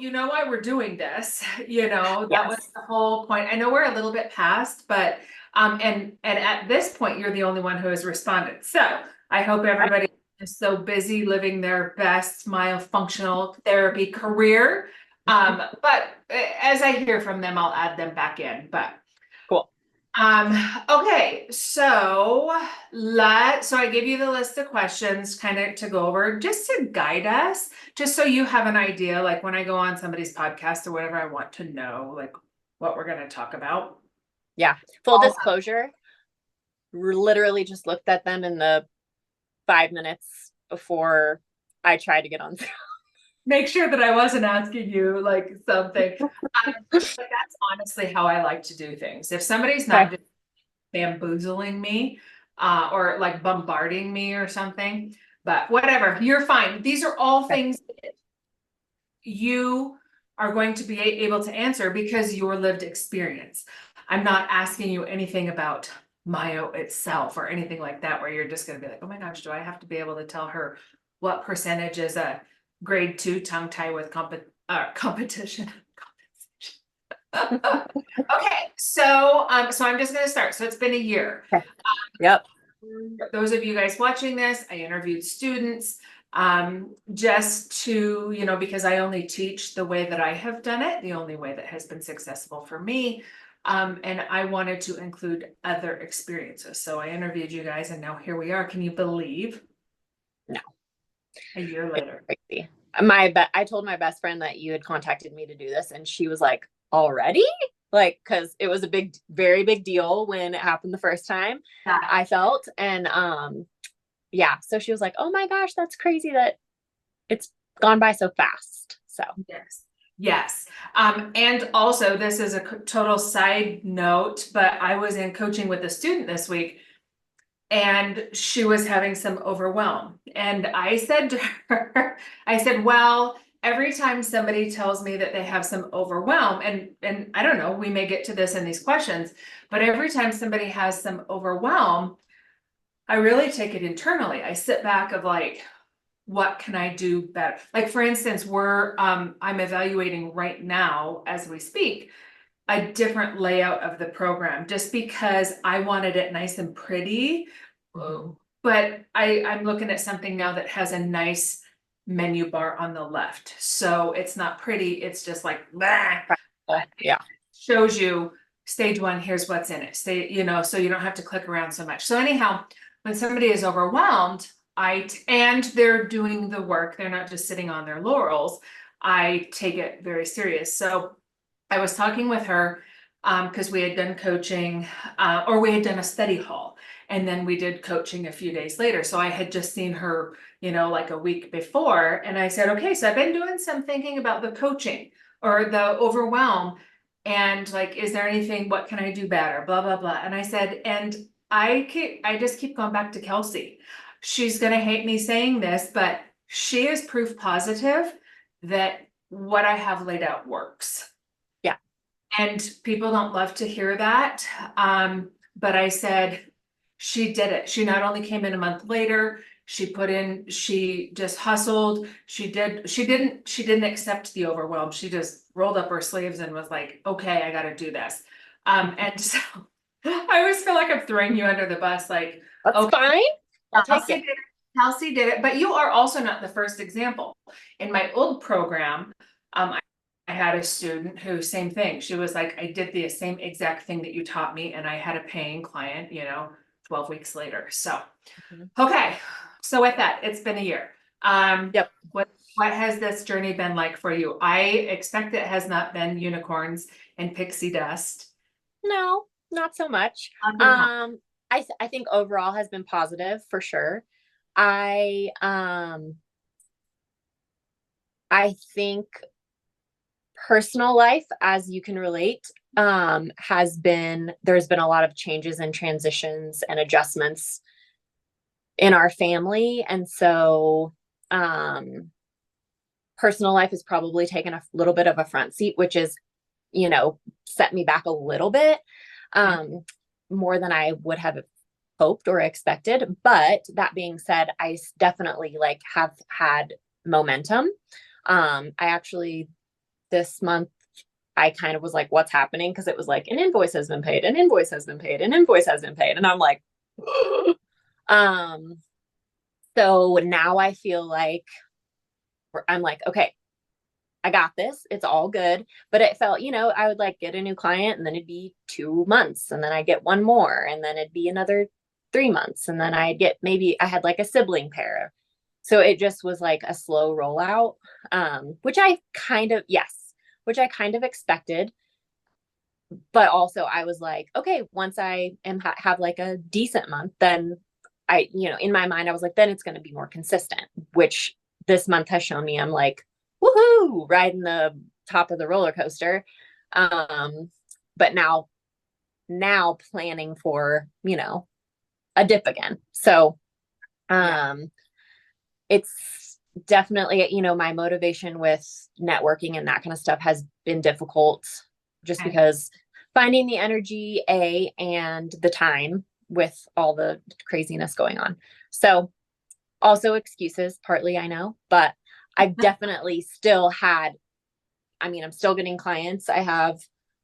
you know why we're doing this. You know, that was Yes. the whole point. I know we're a little bit past, but and at this point, you're the only one who has responded. So I hope everybody is so busy living their best myofunctional therapy career. But as I hear from them, I'll add them back in. But Cool. okay, so I gave you the list of questions kind of to go over just to guide us, just so you have an idea, like when I go on somebody's podcast or whatever, I want to know like what we're going to talk about. Yeah. Full disclosure, literally just looked at them in the 5 minutes before I tried to get on. Make sure that I wasn't asking you like something. But that's honestly how I like to do things. If somebody's not Okay. just bamboozling me, or like bombarding me or something, but whatever, you're fine. These are all Okay. things you are going to be able to answer because your lived experience. I'm not asking you anything about Myo itself or anything like that, where you're just going to be like, oh my gosh, do I have to be able to tell her what percentage is a grade 2 tongue tie with competition? Okay, so I'm just going to start. So it's been a year. Okay. Yep. Those of you guys watching this, I interviewed students just to, you know, because I only teach the way that I have done it, the only way that has been successful for me. And I wanted to include other experiences. So I interviewed you guys and now here we are. Can you believe? No. A year later. Crazy. I told my best friend that you had contacted me to do this, and she was like, already? Like, because it was a very big deal when it happened the first time, Yeah. I felt. And yeah, so she was like, oh my gosh, that's crazy that it's gone by so fast. So Yes. Yes. And also this is a total side note, but I was in coaching with a student this week and she was having some overwhelm. And I said to her, I said, well, every time somebody tells me that they have some overwhelm, and I don't know, we may get to this in these questions, but every time somebody has some overwhelm, I really take it internally. I sit back of like, what can I do better? Like for instance, I'm evaluating right now as we speak a different layout of the program just because I wanted it nice and pretty. But I'm looking at something now that has a nice menu bar on the left. So it's not pretty, it's just like, bah, yeah. shows you stage 1, here's what's in it. You know, so you don't have to click around so much. So anyhow, when somebody is overwhelmed, and they're doing the work, they're not just sitting on their laurels, I take it very serious. So I was talking with her because we had done coaching or we had done a study hall and then we did coaching a few days later. So I had just seen her, you know, like a week before. And I said, okay, so I've been doing some thinking about the coaching or the overwhelm. And like, is there anything, what can I do better? Blah, blah, blah. And I said, and I just keep going back to Kelsey. She's going to hate me saying this, but she is proof positive that what I have laid out works. Yeah. And people don't love to hear that. But I said, she did it. She not only came in a month later, she just hustled. She didn't accept the overwhelm. She just rolled up her sleeves and was like, okay, I got to do this. And so I always feel like I'm throwing you under the bus. Like, That's okay, fine. I'll take Kelsey it. did it. Kelsey did it, but you are also not the first example. In my old program, I had a student who, same thing. She was like, I did the same exact thing that you taught me, and I had a paying client, you know, 12 weeks later. So, okay. So with that, it's been a year. Yep. What has this journey been like for you? I expect it has not been unicorns and pixie dust. No, not so much. I think overall has been positive for sure. I think personal life, as you can relate, there's been a lot of changes and transitions and adjustments in our family. And so personal life has probably taken a little bit of a front seat, which is, you know, set me back a little bit more than I would have hoped or expected. But that being said, I definitely like have had momentum. I actually this month I kind of was like, what's happening? Because it was like an invoice has been paid, an invoice has been paid, an invoice has been paid. And I'm like, um, so now I feel like I'm like, okay, I got this. It's all good. But it felt, I would like get a new client and then it'd be 2 months and then I get one more and then it'd be another 3 months. And then I'd get, maybe I had like a sibling pair. So it just was like a slow rollout, which I kind of, yes, which I kind of expected. But also I was like, okay, once I have like a decent month, then in my mind, I was like, then it's going to be more consistent, which this month has shown me I'm like, woohoo, riding the top of the roller coaster. But now planning for, a dip again. So, it's definitely, my motivation with networking and that kind of stuff has been difficult just because finding the energy, and the time with all the craziness going on. So also excuses, partly, I know, but I've definitely still I'm still getting clients. I have,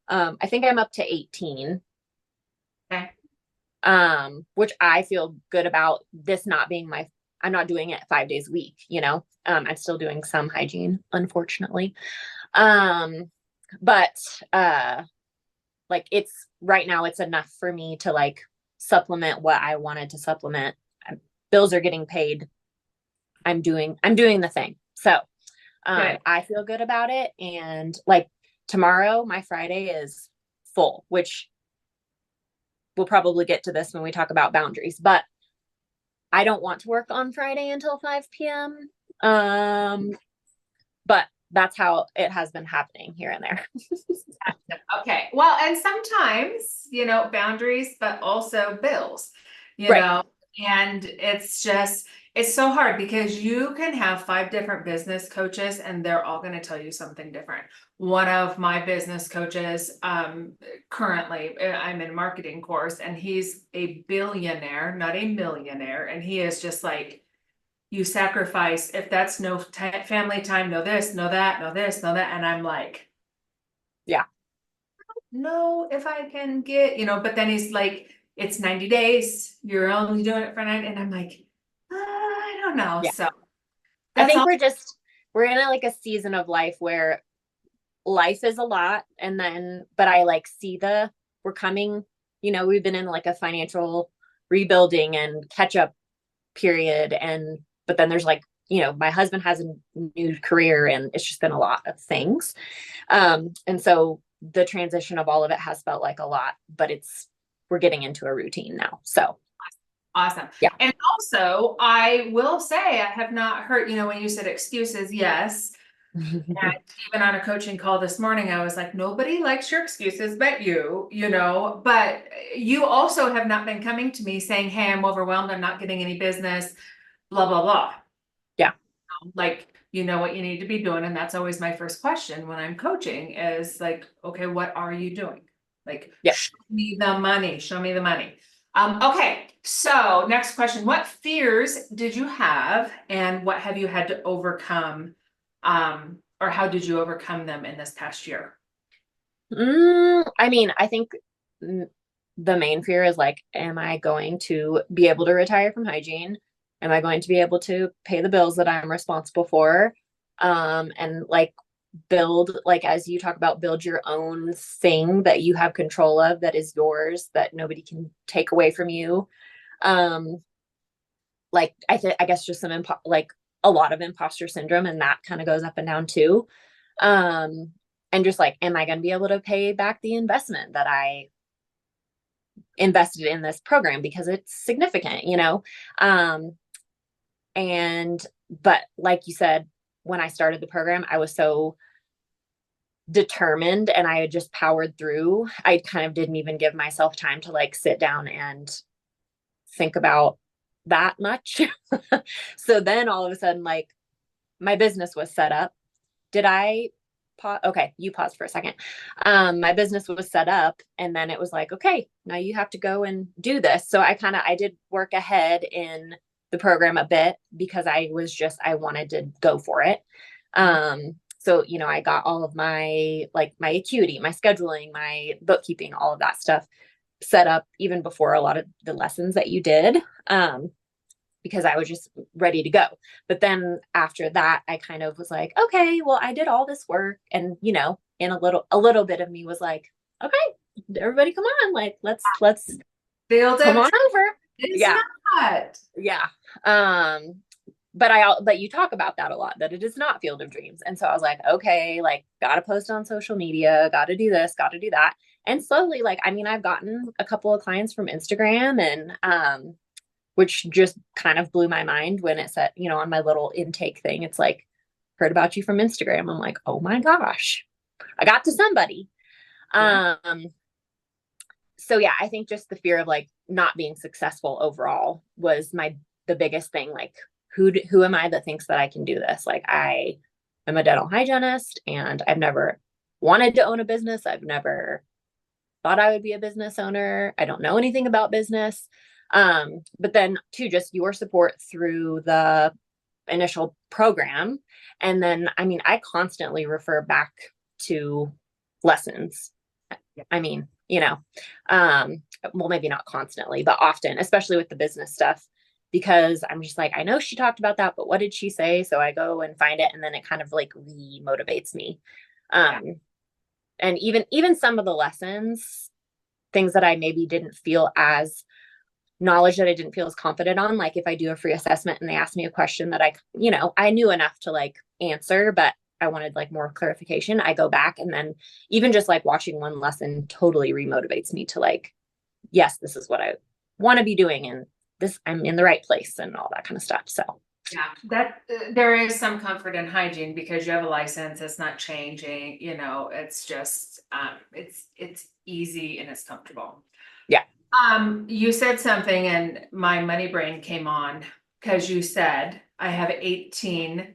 I think I'm up to 18. Okay. Which I feel good about this not being I'm not doing it 5 days a week, I'm still doing some hygiene, unfortunately. But, like it's right now it's enough for me to like supplement what I wanted to supplement. Bills are getting paid. I'm doing the thing. So, I feel good about it. And like tomorrow, my Friday is full, which we'll probably get to this when we talk about boundaries, but I don't want to work on Friday until 5 p.m. But that's how it has been happening here and there. Okay. Well, and sometimes, boundaries, but also bills, Right. and it's so hard because you can have 5 different business coaches and they're all going to tell you something different. One of my business coaches, currently I'm in a marketing course and he's a billionaire, not a millionaire. And he is just like, you sacrifice, if that's no family time, no this, no that, no this, no that. And I'm like, Yeah. no, if I can get, but then he's like, it's 90 days, you're only doing it for 9. And I'm like, I don't know. Yeah. So I that's think all. we're in like a season of life where life is a lot. And then, but I like see we're coming, we've been in like a financial rebuilding and catch up period. But then there's like, my husband has a new career and it's just been a lot of things. And so the transition of all of it has felt like a lot, but we're getting into a routine now. So Awesome. yeah. And also, I will say, I have not heard, when you said excuses, yes. And even on a coaching call this morning, I was like, nobody likes your excuses but you, but you also have not been coming to me saying, hey, I'm overwhelmed, I'm not getting any business, blah, blah, blah. Yeah. Like, you know what you need to be doing. And that's always my first question when I'm coaching is like, okay, what are you doing? Like, Yeah. show me the money, show me the money. Okay. So next question, what fears did you have and what have you had to overcome? Or how did you overcome them in this past year? I think the main fear is like, am I going to be able to retire from hygiene? Am I going to be able to pay the bills that I'm responsible for? And like build, like, as you talk about, build your own thing that you have control of, that is yours, that nobody can take away from you. Like, I guess just like a lot of imposter syndrome, and that kind of goes up and down too. And just like, am I going to be able to pay back the investment that I invested in this program, because it's significant, but like you said, when I started the program, I was so determined and I had just powered through. I kind of didn't even give myself time to like sit down and think about that much. So then all of a sudden, like, my business was set up. Did I pause? Okay, you paused for a second. My business was set up, and then it was like, okay, now you have to go and do this. So I did work ahead in the program a bit because I wanted to go for it. So, you know, I got all of my, like my acuity, my scheduling, my bookkeeping, all of that stuff set up even before a lot of the lessons that you did. Because I was just ready to go. But then after that, I kind of was like, okay, well, I did all this work. And, you know, in a little bit of me was like, okay, everybody come on, like, let's Field come of on over. It's Yeah. not. Yeah. But you talk about that a lot, that it is not Field of Dreams. And so I was like, okay, like, gotta post on social media, gotta do this, gotta do that. And slowly, like, I mean, I've gotten a couple of clients from Instagram, and which just kind of blew my mind when it said, you know, on my little intake thing, it's like, heard about you from Instagram. I'm like, oh my gosh, I got to somebody. Yeah. So yeah, I think just the fear of like not being successful overall was the biggest thing. Like, who am I that thinks that I can do this? Like, I am a dental hygienist and I've never wanted to own a business. I've never thought I would be a business owner. I don't know anything about business. But then too, just your support through the initial program. And then, I mean, I constantly refer back to lessons. I mean, you know, well, maybe not constantly, but often, especially with the business stuff, because I'm just like, I know she talked about that, but what did she say? So I go and find it, and then it kind of like re-motivates me. And even some of the lessons, things that I maybe didn't feel as knowledge that I didn't feel as confident on, like if I do a free assessment and they ask me a question that I, you know, I knew enough to like answer, but I wanted like more clarification, I go back, and then even just like watching one lesson totally remotivates me to like, yes, this is what I want to be doing, and this, I'm in the right place and all that kind of stuff. So Yeah, that there is some comfort in hygiene because you have a license, it's not changing, you know, it's just it's easy and it's comfortable. yeah. You said something and my money brain came on because you said I have 18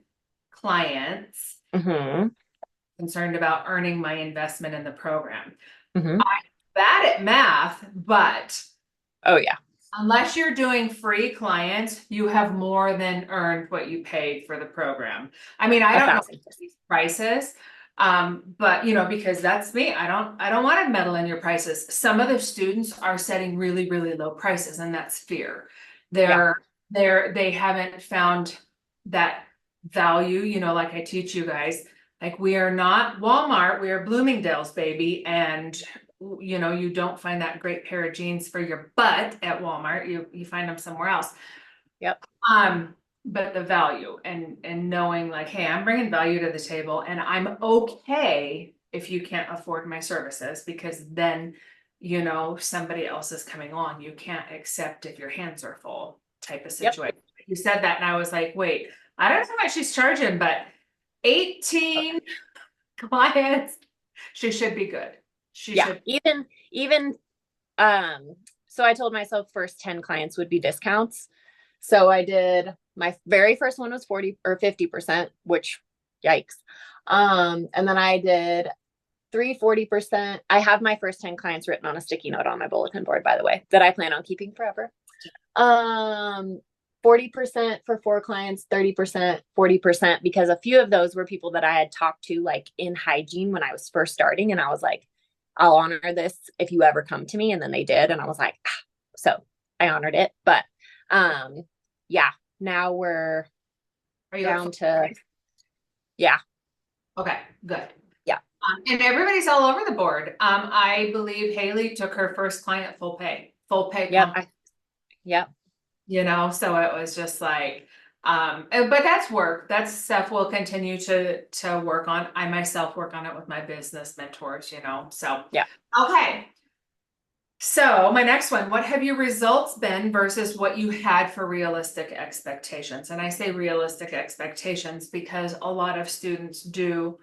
clients Mm-hmm. concerned about earning my investment in the program. Mm-hmm. I'm bad at math, but Oh yeah. unless you're doing free clients, you have more than earned what you paid for the program. I mean, I don't know 1,000. these prices, but you know, because that's me. I don't want to meddle in your prices. Some of the students are setting really, really low prices, and that's fear. Yeah. They haven't found that value, you know, like I teach you guys. Like, we are not Walmart, we are Bloomingdale's, baby, and you know, you don't find that great pair of jeans for your butt at Walmart, you find them somewhere else. Yep. But the value and knowing like, hey, I'm bringing value to the table, and I'm okay if you can't afford my services, because then, you know, somebody else is coming along. You can't accept if your hands are full type of situation. Yep. You said that and I was like, wait, I don't know how much she's charging, but 18 clients, she should be good. She Yeah. should. Even so I told myself first 10 clients would be discounts. So I did, my very first one was 40 or 50%, which yikes. And then I did 40%. I have my first 10 clients written on a sticky note on my bulletin board, by the way, that I plan on keeping forever. 40% for 4 clients, 30%, 40%, because a few of those were people that I had talked to like in hygiene when I was first starting. And I was like, I'll honor this if you ever come to me. And then they did. And I was like, ah. So I honored it. But yeah, now we're down to, yeah. Okay, good. Yeah. And everybody's all over the board. I believe Haley took her first client full pay. Yep. Yep. You know, so it was just like, but that's work. That's stuff we'll continue to work on. I myself work on it with my business mentors, you know, so. Yeah. Okay. So my next one, what have your results been versus what you had for realistic expectations? And I say realistic expectations because a lot of students do,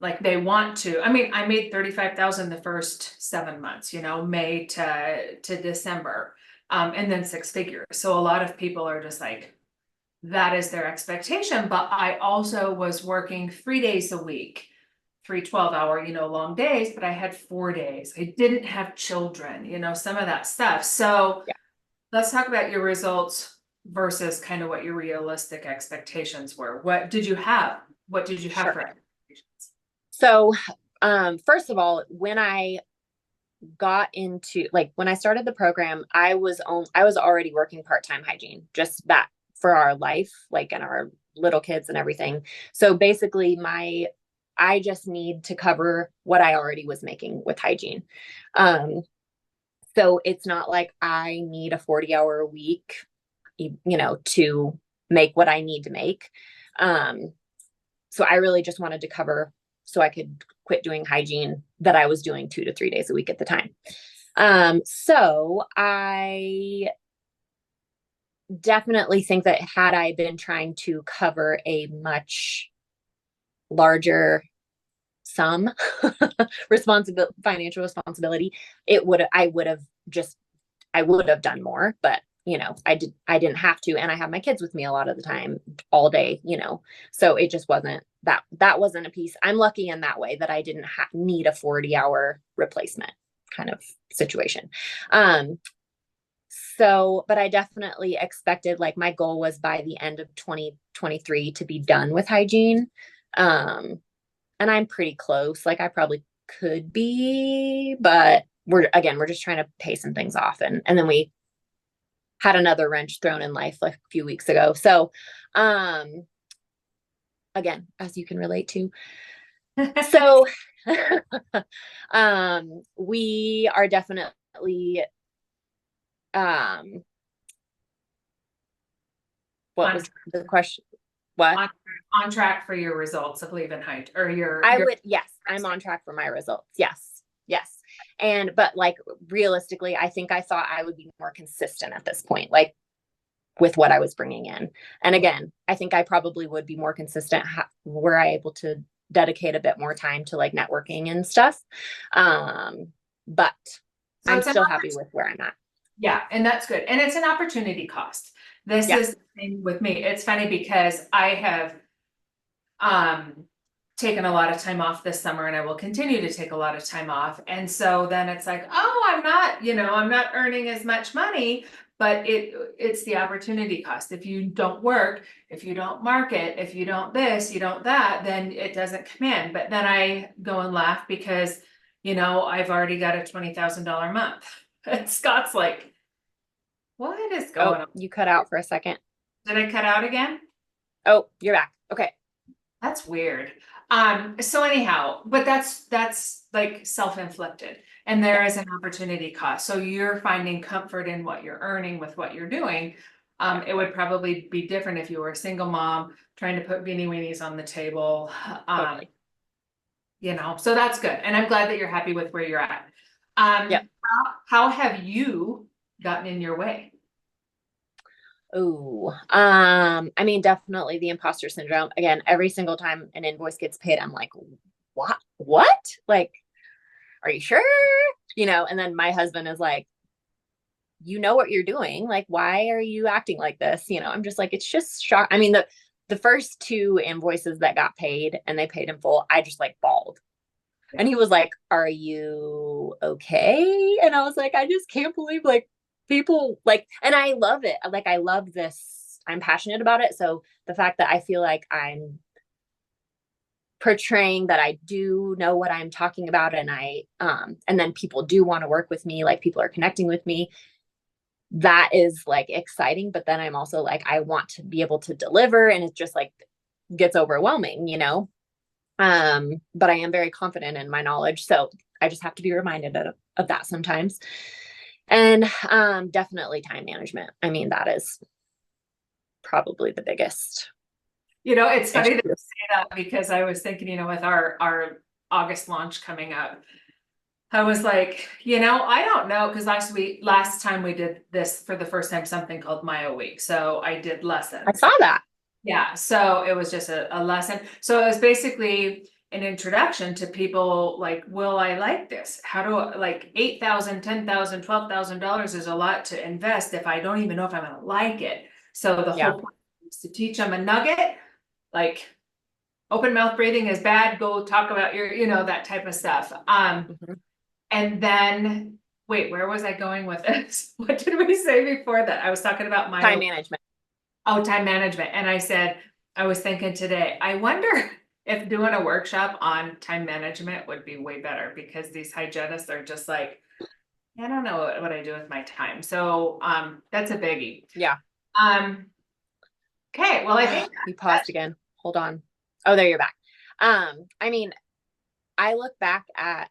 like, they want to. I mean, I made 35,000 the first 7 months, you know, May to December, and then 6 figures. So a lot of people are just like, that is their expectation. But I also was working 3 days a week, 3 12-hour, you know, long days, but I had 4 days. I didn't have children, you know, some of that stuff. So Yeah. let's talk about your results versus kind of what your realistic expectations were. What did you have? What did you have for it? So, first of all, when I got into when I started the program, I was already working part-time hygiene, just that for our life, like and our little kids and everything. So basically I just need to cover what I already was making with hygiene. So it's not like I need a 40-hour a week, to make what I need to make. So I really just wanted to cover so I could quit doing hygiene that I was doing 2 to 3 days a week at the time. So I definitely think that had I been trying to cover a much larger sum financial responsibility, I would have done more, but I didn't have to. And I have my kids with me a lot of the time, all day, so it just wasn't that wasn't a piece. I'm lucky in that way that I didn't need a 40-hour replacement kind of situation. But I definitely expected, like, my goal was by the end of 2023 to be done with hygiene. And I'm pretty close. Like, I probably could be, but we're just trying to pay some things off. And then we had another wrench thrown in life like a few weeks ago. So, again, as you can relate to. So, we are definitely, what was the question? What? On track for your results of leaving height or yes, I'm on track for my results. Yes. But like, realistically, I think I thought I would be more consistent at this point, like with what I was bringing in. And again, I think I probably would be more consistent were I able to dedicate a bit more time to like networking and stuff. But so I'm still happy with where I'm at. Yeah. And that's good. And it's an opportunity cost. This is the thing with me. It's funny because I have taken a lot of time off this summer and I will continue to take a lot of time off. And so then it's like, oh, I'm not earning as much money, but it's the opportunity cost. If you don't work, if you don't market, if you don't this, you don't that, then it doesn't come in. But then I go and laugh because, I've already got a $20,000 month. And Scott's like, what is going on? You cut out for a second. Did I cut out again? Oh, you're back. Okay. That's weird. So anyhow, but that's like self-inflicted and there is an opportunity cost. So you're finding comfort in what you're earning with what you're doing. It would probably be different if you were a single mom trying to put beanie weenies on the table. Totally. So that's good. And I'm glad that you're happy with where you're at. How have you gotten in your way? Oh, I mean, definitely the imposter syndrome. Again, every single time an invoice gets paid, I'm like, what? Like, are you sure? And then my husband is like, you know what you're doing. Like, why are you acting like this? I'm just like, it's just shock. I mean, the first 2 invoices that got paid and they paid in full, I just like bawled. And he was like, are you okay? And I was like, I just can't believe like people like, and I love it. Like, I love this. I'm passionate about it. So the fact that I feel like I'm portraying that I do know what I'm talking about and and then people do want to work with me, like people are connecting with me, that is like exciting. But then I'm also like, I want to be able to deliver, and it just like gets overwhelming, but I am very confident in my knowledge. So I just have to be reminded of that sometimes. And definitely time management. I mean, that is probably the biggest. It's funny that you say that because I was thinking, with our August launch coming up, I was like, I don't know, because last time we did this for the first time, something called Myo Week. So I did lessons. I saw that. Yeah. So it was just a lesson. So it was basically an introduction to people like, will I like this? How do I, like $8,000, $10,000, $12,000 is a lot to invest if I don't even know if I'm going to like it. So the whole point is to teach them a nugget, like open mouth breathing is bad. Go talk about your, that type of stuff. And then wait, where was I going with this? What did we say before that? I was talking about time management. Oh, time management. And I said, I was thinking today, I wonder if doing a workshop on time management would be way better, because these hygienists are just like, I don't know what I do with my time. So, that's a biggie. Yeah. Okay, well, I think You paused again. Hold on. Oh, there you're back. I mean, I look back at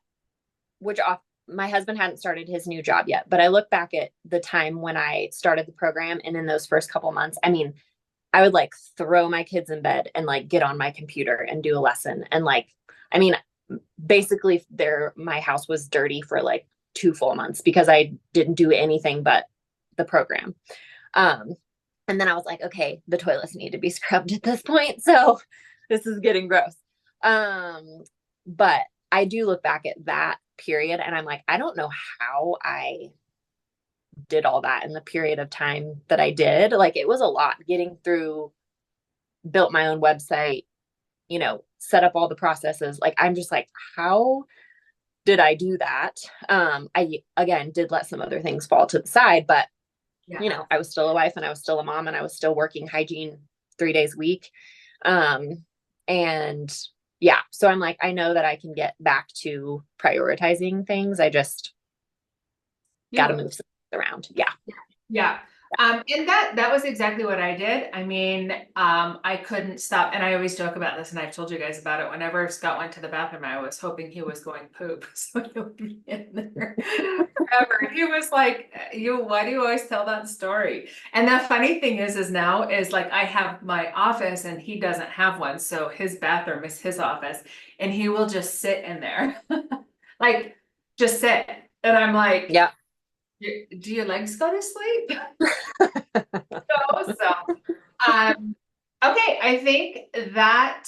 my husband hadn't started his new job yet, but I look back at the time when I started the program, and in those first couple months, I mean, I would like throw my kids in bed and like get on my computer and do a lesson. And like, I mean, basically my house was dirty for like 2 full months because I didn't do anything but the program. And then I was like, okay, the toilets need to be scrubbed at this point. So this is getting gross. But I do look back at that period and I'm like, I don't know how I did all that in the period of time that I did. Like it was a lot getting through, built my own website, set up all the processes. Like, I'm just like, how did I do that? I, again, did let some other things fall to the side, but I was still a wife and I was still a mom and I was still working hygiene 3 days a week. And yeah, so I'm like, I know that I can get back to prioritizing things. I just got to move around. Yeah. Yeah. And that was exactly what I did. I mean, I couldn't stop. And I always joke about this, and I've told you guys about it. Whenever Scott went to the bathroom, I was hoping he was going poop. So he would be in there forever. He was like, why do you always tell that story? And the funny thing is now like, I have my office and he doesn't have one. So his bathroom is his office and he will just sit in there. Like, just sit. And I'm like, yeah. Do your legs go to sleep? Okay, I think that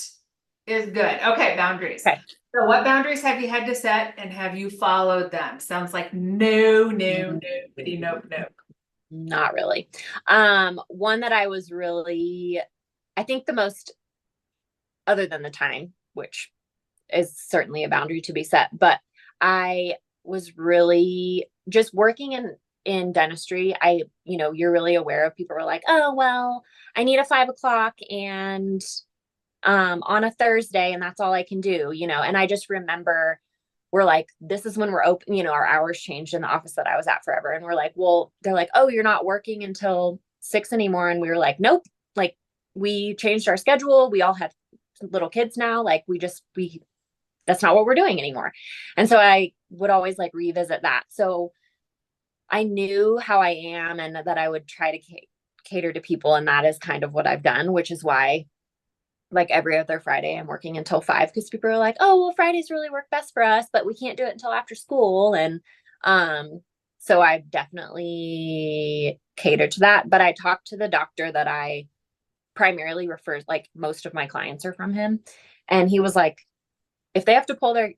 is good. Okay, boundaries. Okay. So what boundaries have you had to set and have you followed them? Sounds like nobody, nope. Not really. One that I was really, I think the most, other than the time, which is certainly a boundary to be set, but I was really just working in dentistry. You're really aware of people were like, oh, well, I need a 5 o'clock and on a Thursday and that's all I can do, and I just remember we're like, this is when we're open, our hours changed in the office that I was at forever. And we're like, well, they're like, oh, you're not working until 6 anymore. And we were like, nope, like we changed our schedule. We all have little kids now. Like that's not what we're doing anymore. And so I would always like revisit that. So I knew how I am and that I would try to cater to people. And that is kind of what I've done, which is why like every other Friday I'm working until 5 because people are like, oh, well, Fridays really work best for us, but we can't do it until after school. And so I've definitely catered to that. But I talked to the doctor that I primarily refers, like most of my clients are from him. And he was like, if they have to pull their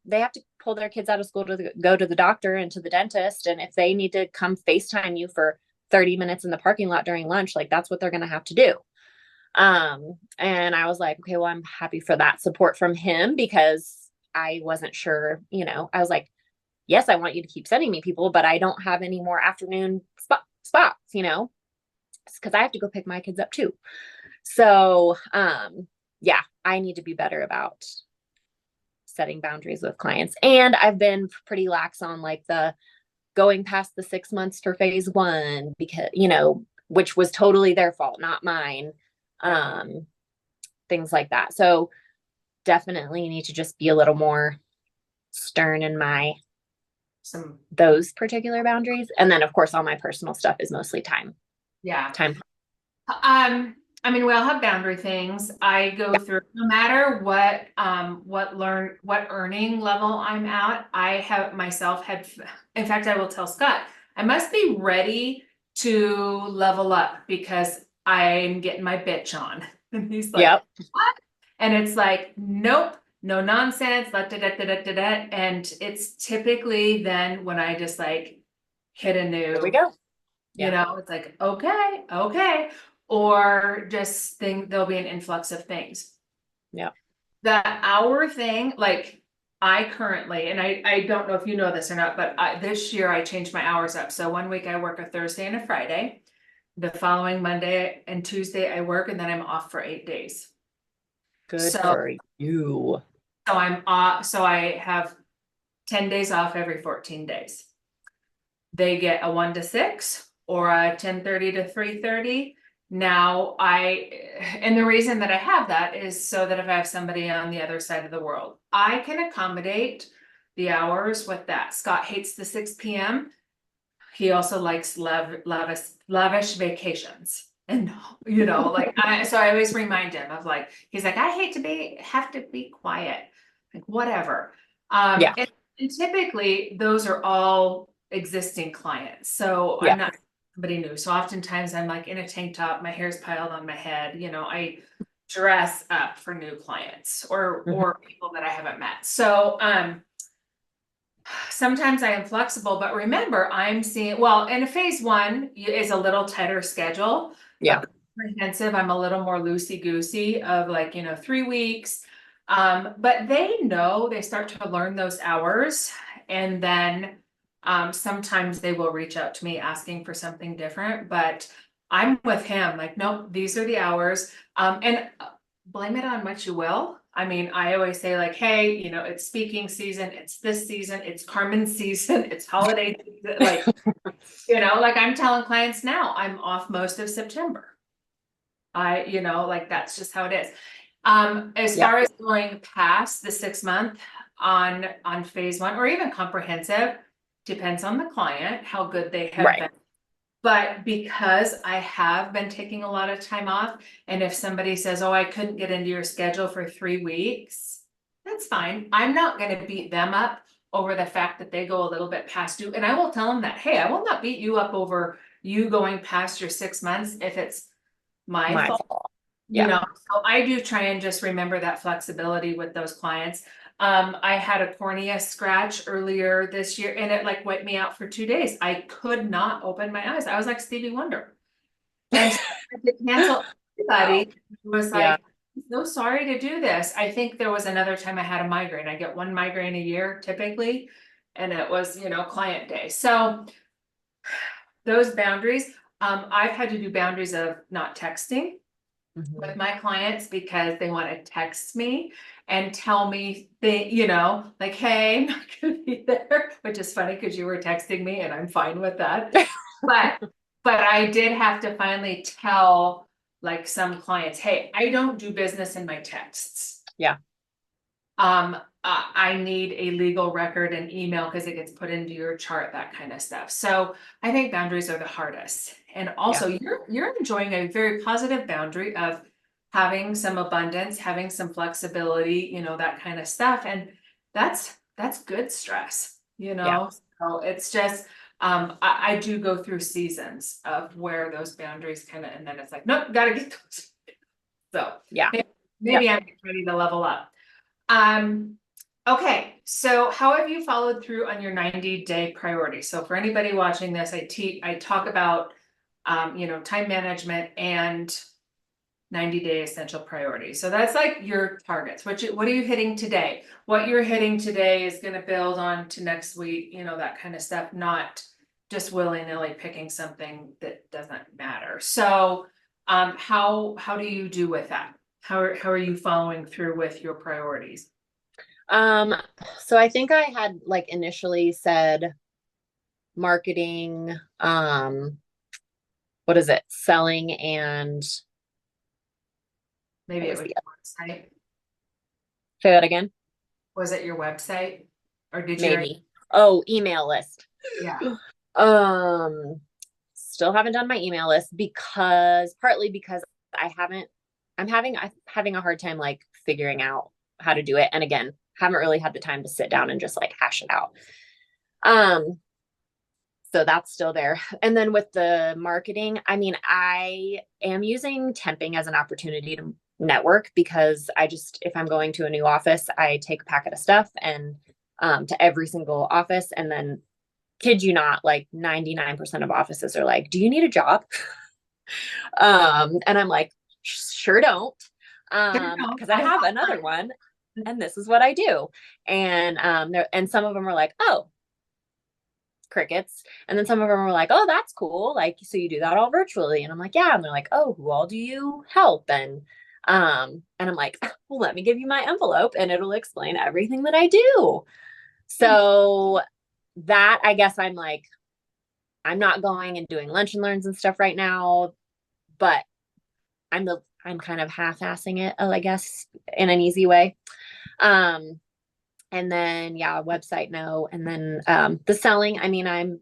kids out of school to go to the doctor and to the dentist, and if they need to come FaceTime you for 30 minutes in the parking lot during lunch, like that's what they're going to have to do. And I was like, okay, well, I'm happy for that support from him because I wasn't sure, I was like, yes, I want you to keep sending me people, but I don't have any more afternoon spots, because I have to go pick my kids up too. So, yeah, I need to be better about setting boundaries with clients. And I've been pretty lax on like the going past the 6 months for phase 1 because, which was totally their fault, not mine. Things like that. So definitely need to just be a little more stern in those particular boundaries. And then of course, all my personal stuff is mostly time. Yeah. Time. I mean, we all have boundary things. I go through no matter what earning level I'm at. I have myself had, in fact, I will tell Scott, I must be ready to level up because I'm getting my bitch on. And he's like, yep. What? And it's like, nope, no nonsense, and it's typically then when I just like hit a new, There we go. it's like, okay. Or just there'll be an influx of things. Yeah. The hour thing, like I currently, and I don't know if you know this or not, but this year I changed my hours up. So one week I work a Thursday and a Friday. The following Monday and Tuesday I work, and then I'm off for 8 days. Good So, for you. so I'm so I have 10 days off every 14 days. They get a 1 to 6 or a 10:30 to 3:30. Now and the reason that I have that is so that if I have somebody on the other side of the world, I can accommodate the hours with that. Scott hates the 6 p.m. He also likes lavish vacations. And so I always remind him of like, he's like, I hate to have to be quiet, like whatever. Yeah. And typically those are all existing clients. So Yeah. I'm not somebody new. So oftentimes I'm like in a tank top, my hair's piled on my head, I dress up for new clients or Mhm. or people that I haven't met. So sometimes I am flexible, but remember, in a phase one is a little tighter schedule, Yeah. but comprehensive, I'm a little more loosey-goosey of 3 weeks. But they start to learn those hours, and then sometimes they will reach out to me asking for something different, but I'm with him, like, nope, these are the hours. And blame it on what you will. I mean, I always say like, hey, it's speaking season, it's this season, it's Carmen season, it's holiday season, like I'm telling clients now, I'm off most of September. That's just how it is. As Yeah. far as going past the 6 month on phase one or even comprehensive, depends on the client, how good they have Right. been. But because I have been taking a lot of time off, and if somebody says, oh, I couldn't get into your schedule for 3 weeks, that's fine. I'm not going to beat them up over the fact that they go a little bit past you. And I will tell them that, hey, I will not beat you up over you going past your 6 months if it's my My fault. fault. Yeah. So I do try and just remember that flexibility with those clients. I had a cornea scratch earlier this year and it like wiped me out for 2 days. I could not open my eyes. I was like Stevie Wonder. And so I had to cancel everybody. It was Yeah. like, I'm so sorry to do this. I think there was another time I had a migraine. I get one migraine a year typically, and it was, client day. So those boundaries, I've had to do boundaries of not texting with Mhm. my clients because they want to text me and tell me like, hey, I'm not gonna be there, which is funny because you were texting me and I'm fine with that. But I did have to finally tell like some clients, hey, I don't do business in my texts. Yeah. I need a legal record and email because it gets put into your chart, that kind of stuff. So I think boundaries are the hardest. And also Yeah. you're enjoying a very positive boundary of having some abundance, having some flexibility, that kind of stuff. And that's good stress, Yeah. So it's just I do go through seasons of where those boundaries kind of, and then it's like, nope, gotta get those. So Yeah. maybe I'm ready to level up. Okay, so how have you followed through on your 90-day priority? So for anybody watching this, I talk about time management and 90-day essential priorities. So that's like your targets. What are you hitting today? What you're hitting today is going to build on to next week, that kind of stuff, not just willy-nilly picking something that doesn't matter. So how do you do with that? How are you following through with your priorities? Um, so I think I had like initially said marketing, what is it? Selling and Maybe what it was was the your website. say that again? Was it your website? Or did you write? Maybe. Oh, email list. Yeah. Um, Still haven't done my email list partly because I'm having a hard time like figuring out how to do it. And again, haven't really had the time to sit down and just like hash it out. Um, so that's still there. And then with the marketing, I mean, I am using temping as an opportunity to network because if I'm going to a new office, I take a packet of stuff and to every single office. And then kid you not, like 99% of offices are like, do you need a job? And I'm like, sure don't. Because I have another one and this is what I do. And some of them are like, oh, crickets. And then some of them are like, oh, that's cool. Like, so you do that all virtually. And I'm like, yeah. And they're like, oh, who all do you help? And And I'm like, well, let me give you my envelope and it'll explain everything that I do. So that, I guess I'm like, I'm not going and doing lunch and learns and stuff right now, but I'm kind of half-assing it, I guess, in an easy way. And then, yeah, website, no. And then, the selling, I mean,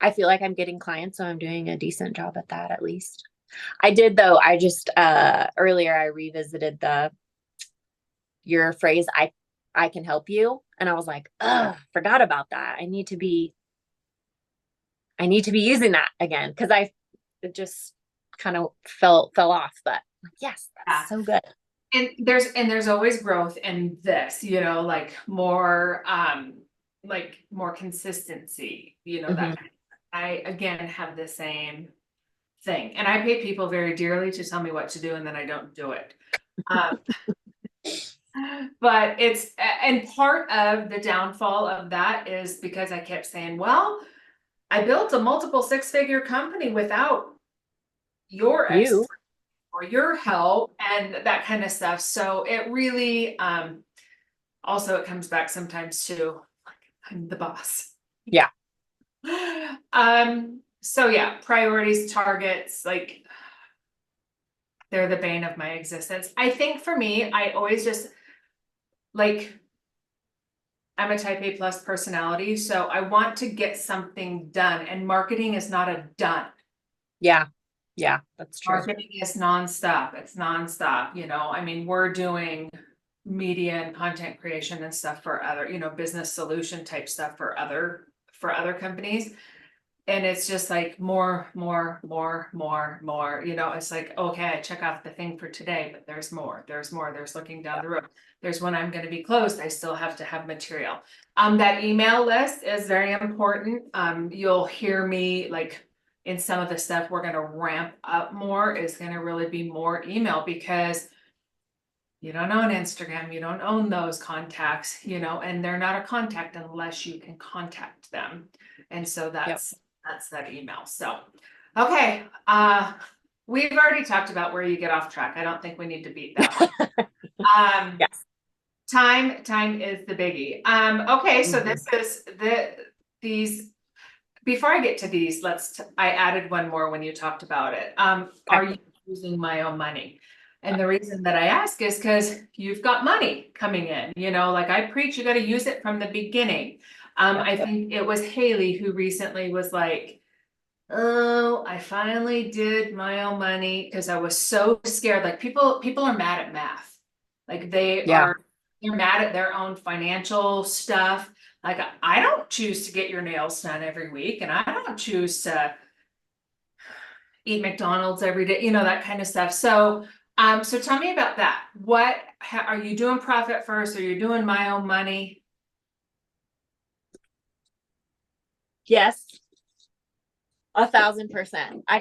I feel like I'm getting clients, so I'm doing a decent job at that at least. I did though. I just, earlier I revisited your phrase, I can help you. And I was like, forgot about that. I need to be using that again. Cause it just kind of fell off, but yes, that's so good. And there's always growth in this, like more consistency, that I again have the same thing. And I pay people very dearly to tell me what to do and then I don't do it. But and part of the downfall of that is because I kept saying, well, I built a multiple 6-figure company without your expertise or your help and that kind of stuff. So it really, also it comes back sometimes to like, I'm the boss. Yeah. So yeah, priorities, targets, like they're the bane of my existence. I think for me, I always just like, I'm a type A plus personality, so I want to get something done and marketing is not a done. Yeah. Yeah, that's true. Marketing is nonstop. It's nonstop, I mean, we're doing media and content creation and stuff for other, business solution type stuff for other companies. And it's just like more, it's like, okay, I check off the thing for today, but there's more, there's looking down the road. There's when I'm going to be closed. I still have to have material. That email list is very important. You'll hear me like in some of the stuff we're going to ramp up more is going to really be more email because you don't own Instagram, you don't own those contacts, and they're not a contact unless you can contact them. And so that's that email. So, okay. We've already talked about where you get off track. I don't think we need to beat that one. Yes. Time is the biggie. Okay. So this is these, before I get to these, I added one more when you talked about it. Are you using Myo Money? And the reason that I ask is because you've got money coming in, like I preach, you got to use it from the beginning. I think it was Haley who recently was like, oh, I finally did Myo Money because I was so scared. Like people are mad at math. Like they're mad at their own financial stuff. Like I don't choose to get your nails done every week and I don't choose to eat McDonald's every day, that kind of stuff. So so tell me about that. What are you doing profit first? Or you're doing Myo Money? Yes. 1,000%. I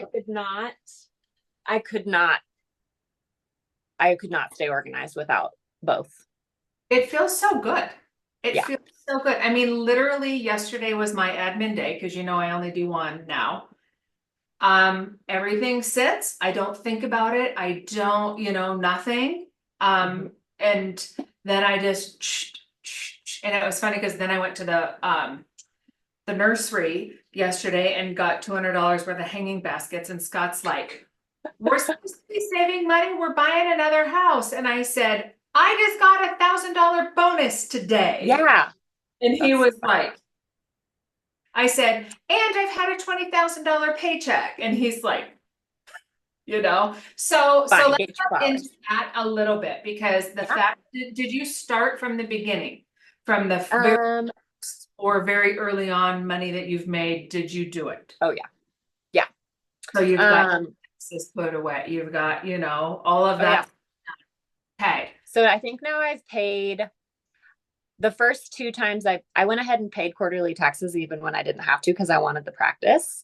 could not stay organized without both. It feels so good. It feels so good. I mean, literally yesterday was my admin day because I only do one now. Everything sits. I don't think about it. I don't, nothing. And then I just, and it was funny because then I went to the nursery yesterday and got $200 worth of hanging baskets. And Scott's like, we're supposed to be saving money. We're buying another house. And I said, I just got $1,000 bonus today. Yeah. And he was like, I said, and I've had a $20,000 paycheck. And he's like, so let's get into that a little bit because the fact, did you start from the beginning, from the or very early on money that you've made? Did you do it? Oh yeah. Yeah. So you've got this put away. You've got, all of that. Okay. So I think now I've paid the first 2 times I went ahead and paid quarterly taxes even when I didn't have to because I wanted the practice.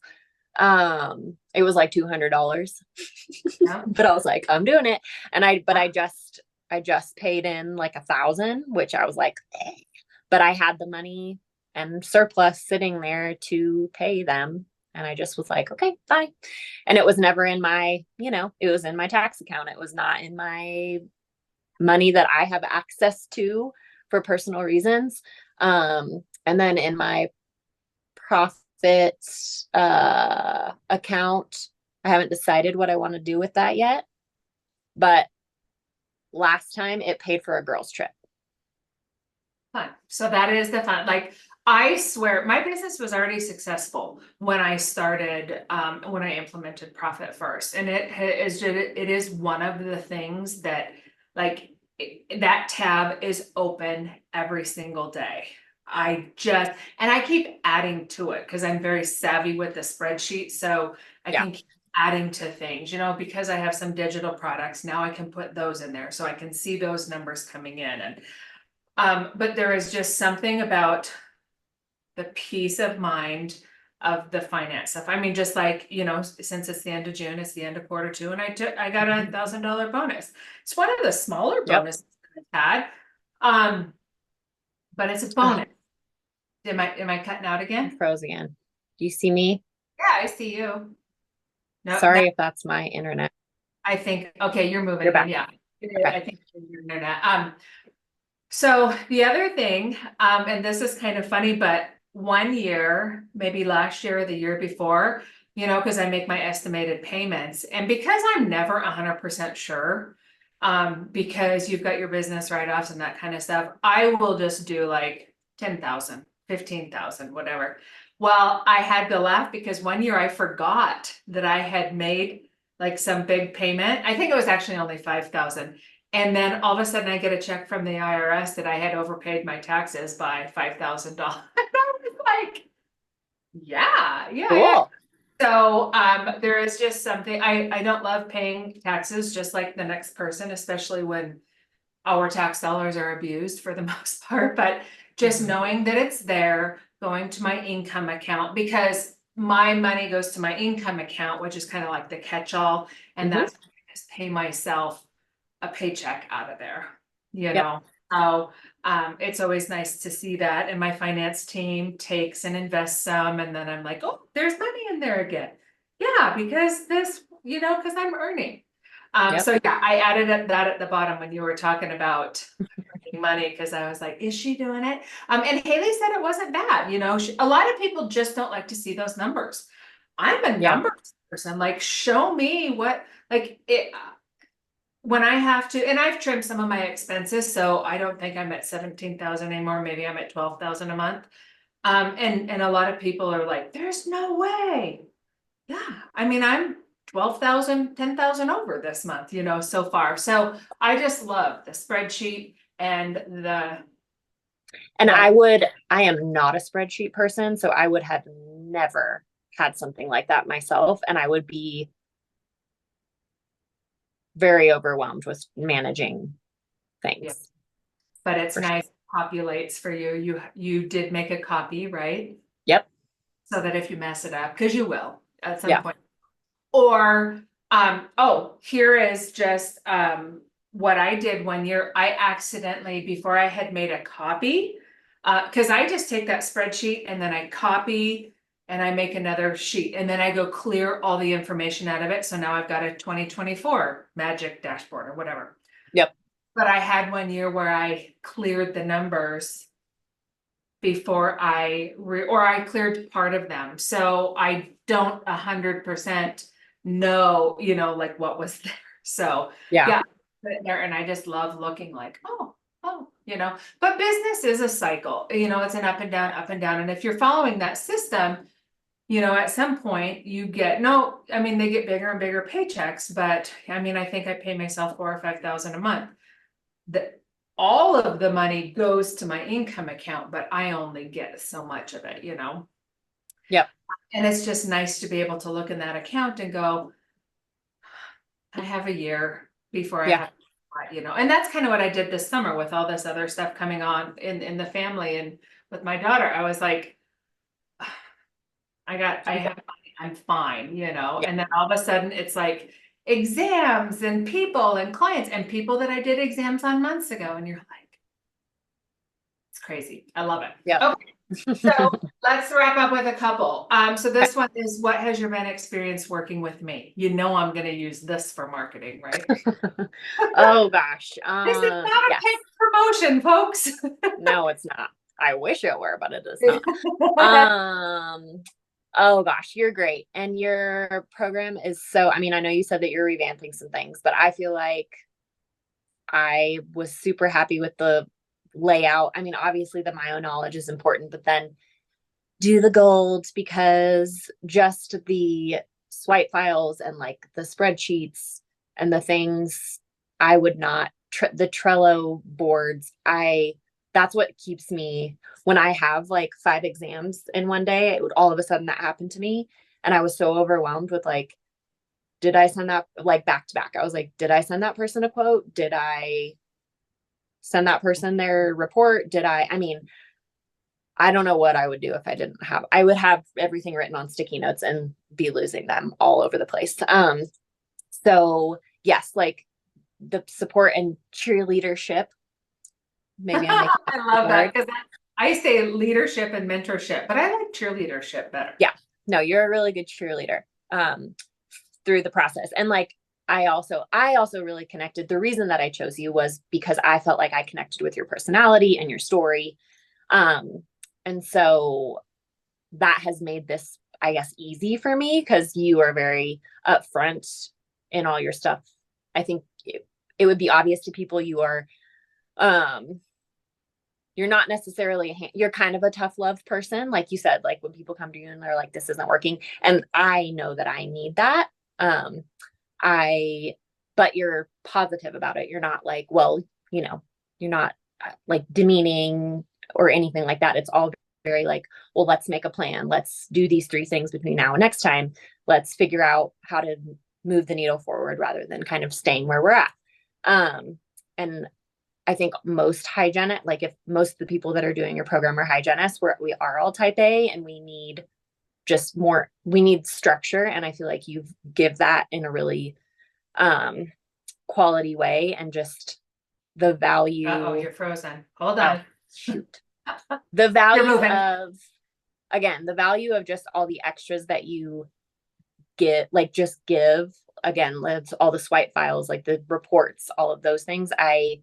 It was like $200. But I was like, I'm doing it. And I just paid in like 1,000, which I was like, but I had the money and surplus sitting there to pay them. And I just was like, okay, bye. And it was never in my, it was in my tax account. It was not in my money that I have access to for personal reasons. And then in my profit account, I haven't decided what I want to do with that yet. But last time it paid for a girls' trip. Fun. So that is the fun. Like, I swear my business was already successful when I started, when I implemented Profit First. And it is one of the things that, like, that tab is open every single day. And I keep adding to it because I'm very savvy with the spreadsheet. So I can keep adding to things, because I have some digital products. Now I can put those in there so I can see those numbers coming in. And but there is just something about the peace of mind of the finance stuff. I mean, just like, since it's the end of June, it's the end of quarter two, and I got a $1,000 bonus. It's one of the smaller bonuses I've had. But it's a bonus. Am I cutting out I again? froze again. Do you see me? Yeah, I see you. No, sorry if that's my internet. I think, okay, you're moving. You're back. Yeah. Okay. I think your internet. So the other thing, and this is kind of funny, but one year, maybe last year or the year before, because I make my estimated payments, and because I'm never 100% sure, because you've got your business write-offs and that kind of stuff, I will just do like 10,000, 15,000, whatever. Well, I had to laugh because one year I forgot that I had made like some big payment. I think it was actually only 5,000. And then all of a sudden I get a check from the IRS that I had overpaid my taxes by $5,000. And I was like, yeah. Cool. So there is just something, I don't love paying taxes just like the next person, especially when our tax dollars are abused for the most part, but just knowing that it's there, going to my income account, because my money goes to my income account, which is kind of like the catch-all, and that's where I just pay myself a paycheck out of there, So it's always nice to see that. And my finance team takes and invests some, and then I'm like, oh, there's money in there again. Yeah, because this, because I'm earning. So yeah, I added that at the bottom when you were talking about earning money, because I was like, is she doing it? And Haley said it wasn't bad. A lot of people just don't like to see those numbers. I'm a numbers person. Like, show me what, like it. When I have to, and I've trimmed some of my expenses, so I don't think I'm at 17,000 anymore. Maybe I'm at 12,000 a month. And a lot of people are like, there's no way. Yeah, I mean, I'm 12,000, 10,000 over this month, so far. So I just love the spreadsheet and And I am not a spreadsheet person, so I would have never had something like that myself. And I would be very overwhelmed with managing things. Yeah. But it's nice, it populates for you. You did make a copy, right? Yep. So that if you mess it up, because you will at some point. Or here is just what I did one year. I accidentally, before I had made a copy, because I just take that spreadsheet and then I copy and I make another sheet, and then I go clear all the information out of it. So now I've got a 2024 magic dashboard or whatever. Yep. But I had one year where I cleared the numbers before I cleared part of them. So I don't 100% know, like what was there. So yeah, put it there, and I just love looking like, oh, but business is a cycle, it's an up and down, up and down. And if you're following that system, at some point they get bigger and bigger paychecks, but I mean, I think I pay myself $4,000 or $5,000 a month. All of the money goes to my income account, but I only get so much of it, Yep. And it's just nice to be able to look in that account and go, I have a year before I have, and that's kind of what I did this summer with all this other stuff coming on in the family and with my daughter. I was like, I have money, I'm fine, and then all of a sudden it's like exams and people and clients and people that I did exams on months ago. And you're like, it's crazy. I love it. Yeah. Okay. So let's wrap up with a couple. So this one is, what has your been experience working with me? You know, I'm going to use this for marketing, right? Oh gosh. This is not a Yes. paid promotion, folks. No, it's not. I wish it were, but it is not. Oh gosh, you're great. And your program is so, I mean, I know you said that you're revamping some things, but I feel like I was super happy with the layout. I mean, obviously the Myo knowledge is important, but then do the gold, because just the swipe files and like the spreadsheets and the things I would not, the Trello boards, that's what keeps me when I have like 5 exams in one day. It would all of a sudden that happened to me. And I was so overwhelmed with like, did I send that like back to back? I was like, did I send that person a quote? Did I send that person their report? I mean, I don't know what I would do if I would have everything written on sticky notes and be losing them all over the place. So yes, like the support and cheerleadership. Maybe I'm making I love that, because I say leadership and mentorship, but I like cheerleadership better. Yeah, no, you're a really good cheerleader through the process. And like, I also really connected. The reason that I chose you was because I felt like I connected with your personality and your story. And so that has made this, I guess, easy for me because you are very upfront in all your stuff. I think it would be obvious to people you are, you're not necessarily, you're kind of a tough love person. Like you said, like when people come to you and they're like, this isn't working. And I know that I need that. But you're positive about it. You're not like, well, you're not like demeaning or anything like that. It's all very like, well, let's make a plan. Let's do these 3 things between now and next time. Let's figure out how to move the needle forward rather than kind of staying where we're at. And I think most hygienic, like if most of the people that are doing your program are hygienists, we are all type A, and we need we need structure. And I feel like you give that in a really quality way, and just the value. Oh, you're frozen. Hold on. Shoot. The value moving. the value of just all the extras that you get, like just give, again, let's all the swipe files, like the reports, all of those things. I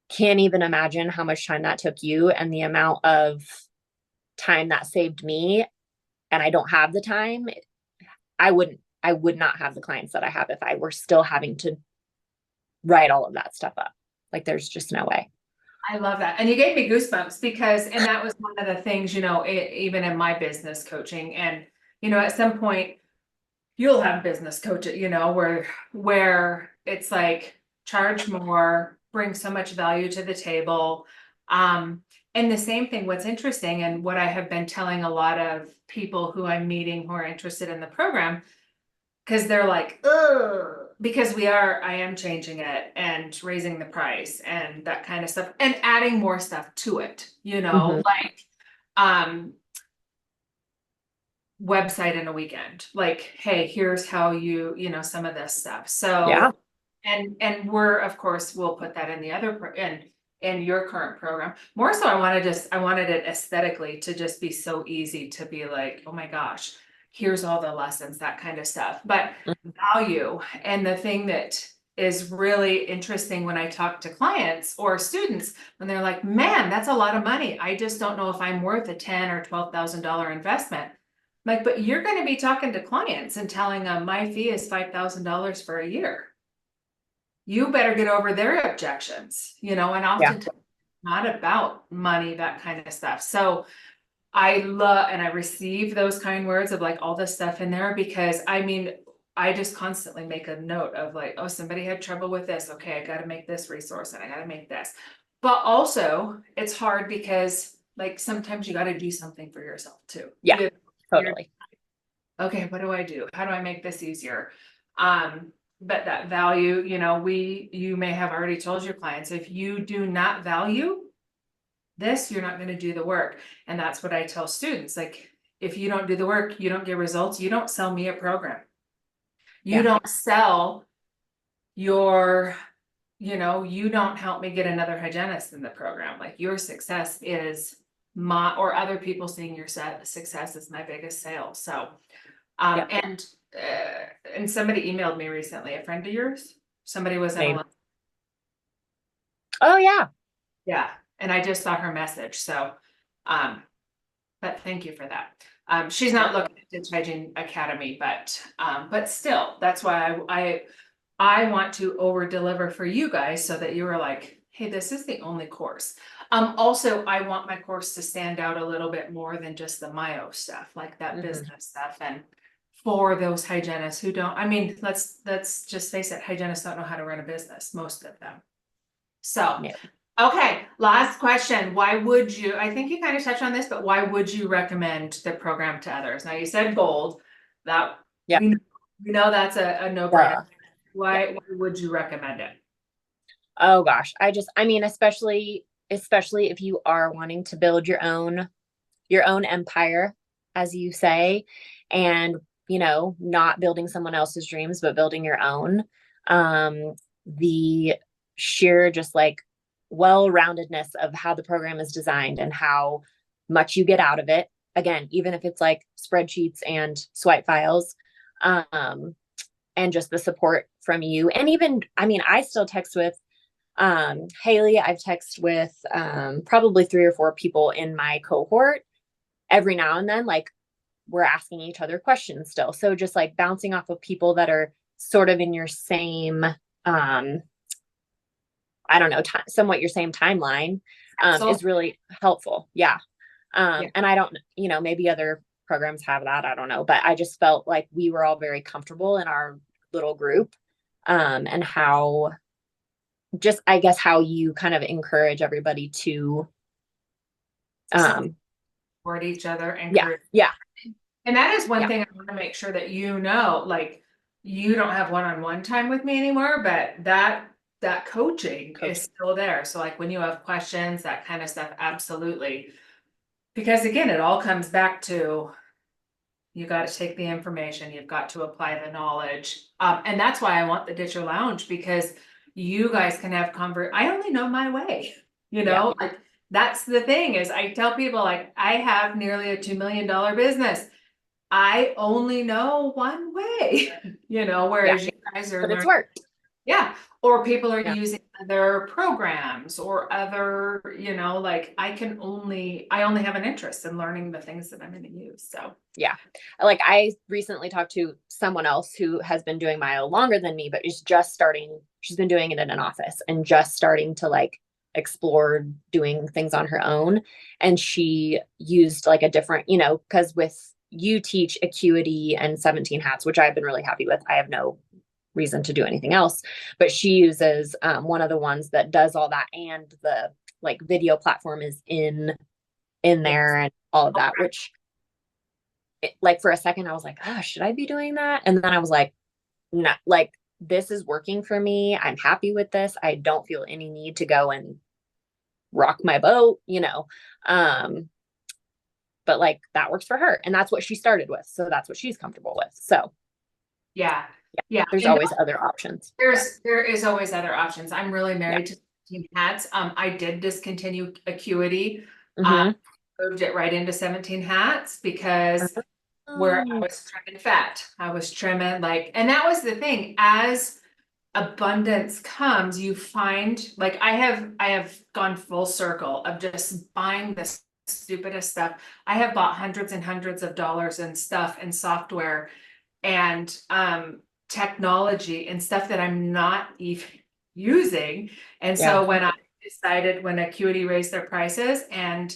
can't even imagine how much time that took you and the amount of time that saved me. And I don't have the time. I would not have the clients that I have if I were still having to write all of that stuff up. Like there's just no way. I love that. And you gave me goosebumps because, and that was one of the things, even in my business coaching, and, at some point you'll have business coaches, where it's like, charge more, bring so much value to the table. And the same thing, what's interesting and what I have been telling a lot of people who I'm meeting who are interested in the program, because they're like, ugh, because I am changing it and raising the price and that kind of stuff and adding more stuff to it, like, website in a weekend, like, hey, here's how some of this stuff. So, Yeah. And of course, we'll put that in the other, in your current program. More so, I wanted it aesthetically to just be so easy to be like, oh my gosh, here's all the lessons, that kind of stuff. But value, and the thing that is really interesting when I talk to clients or students, when they're like, man, that's a lot of money. I just don't know if I'm worth a $10,000 or $12,000 investment. Like, but you're going to be talking to clients and telling them my fee is $5,000 for a year. You better get over their objections, and often not about money, that kind of stuff. So I love, and I receive those kind words of like all this stuff in there, because I just constantly make a note of like, oh, somebody had trouble with this. Okay, I got to make this resource and I got to make this. But also it's hard because like sometimes you got to do something for yourself too. Yeah, totally. Okay, what do I do? How do I make this easier? But that value, you may have already told your clients, if you do not value this, you're not going to do the work. And that's what I tell students. Like, if you don't do the work, you don't get results. You don't sell me a program. You don't sell you don't help me get another hygienist in the program. Like, your success is or other people seeing your success is my biggest sale. So, Yep. and somebody emailed me recently, a friend of yours, somebody was in Maybe. a, Oh yeah. yeah, and I just saw her message. So, but thank you for that. She's not looking at Ditch Hygiene Academy, but still, that's why I want to over deliver for you guys so that you are like, hey, this is the only course. Also, I want my course to stand out a little bit more than just the Myo stuff, like that business stuff. And for those hygienists who don't, I mean, let's just face it, hygienists don't know how to run a business, most of them. So, Yeah. okay, last question. Why would you, I think you kind of touched on this, but why would you recommend the program to others? Now you said gold, that Yeah. we know that's a no-brainer. Why would you recommend it? Oh gosh. I mean, especially if you are wanting to build your own empire, as you say, and not building someone else's dreams, but building your own. The sheer just like well-roundedness of how the program is designed and how much you get out of it. Again, even if it's like spreadsheets and swipe files, and just the support from you. And even, I mean, I still text with Haley. I've texted with probably 3 or 4 people in my cohort every now and then, like we're asking each other questions still. So just like bouncing off of people that are sort of in your same, I don't know, somewhat your same timeline, is really helpful. Yeah. And I don't, maybe other programs have that. I don't know, but I just felt like we were all very comfortable in our little group, and how just, I guess, how you kind of encourage everybody to, support each other and yeah. And that is one thing I want to make sure that like you don't have one-on-one time with me anymore, but that coaching is still there. So like when you have questions, that kind of stuff, absolutely. Because again, it all comes back to you got to take the information, you've got to apply the knowledge. And that's why I want the Ditcher Lounge, because you guys can have I only know my way, like that's the thing is I tell people like I have nearly a $2 million business. I only know one way, whereas you guys are but it's learning. worked. Yeah. Or people are using other programs or other, like I only have an interest in learning the things that I'm going to use. So yeah, like I recently talked to someone else who has been doing Myo longer than me, but is just starting. She's been doing it in an office and just starting to like explore doing things on her own. And she used like a different, because with you teach acuity and 17 hats, which I've been really happy with. I have no reason to do anything else, but she uses one of the ones that does all that, and the like video platform is in there and all of that, which like for a second I was like, oh, should I be doing that? And then I was like, no, like this is working for me. I'm happy with this. I don't feel any need to go and rock my boat, but like that works for her, and that's what she started with, so that's what she's comfortable with. So yeah. There's always other options. There is always other options. I'm really married to 17 hats. I did discontinue acuity. Moved it right into 17 hats because where I was trimming fat, I was trimming and that was the thing. As abundance comes, you find like I have gone full circle of just buying this stupidest stuff. I have bought hundreds and hundreds of dollars in stuff and software and technology and stuff that I'm not even using. And so when I decided, when Acuity raised their prices, and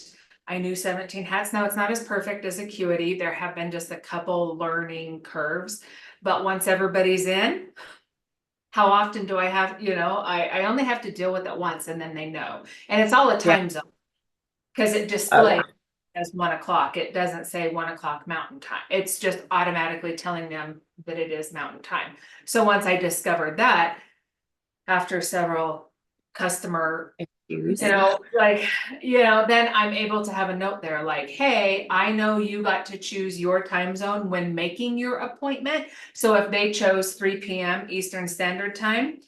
I knew 17 hats, now it's not as perfect as Acuity. There have been just a couple learning curves, but once everybody's in, how often do I have, I only have to deal with it once and then they know. And it's all a time zone because it displays as 1 o'clock. It doesn't say 1 o'clock Mountain Time. It's just automatically telling them that it is Mountain Time. So once I discovered that, after several customer issues, then I'm able to have a note there like, hey, I know you got to choose your time zone when making your appointment. So if they chose 3 p.m. Eastern Standard Time,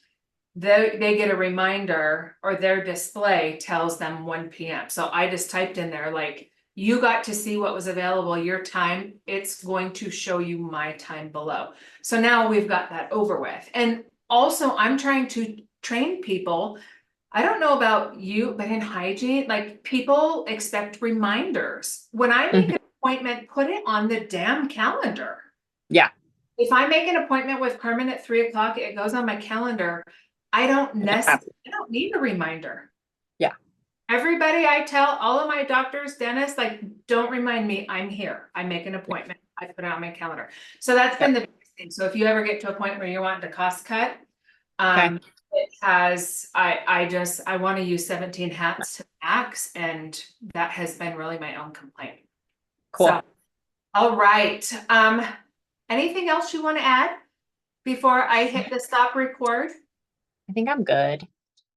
they get a reminder, or their display tells them 1 p.m. So I just typed in there, like, you got to see what was available, your time, it's going to show you my time below. So now we've got that over with. And also I'm trying to train people. I don't know about you, but in hygiene, like, people expect reminders. When I make Mhm. an appointment, put it on the damn calendar. Yeah. If I make an appointment with Carmen at 3 o'clock, it goes on my calendar. I don't need a reminder. Yeah. Everybody I tell, all of my doctors, dentists, like, don't remind me, I'm here. I make an appointment. I put it on my calendar. So that's been the biggest thing. So if you ever get to a point where you want to cost cut, Okay. it has, I want to use 17 hats to max, and that has been really my own complaint. Cool. So, all right. Anything else you want to add before I hit the stop record? I think I'm good.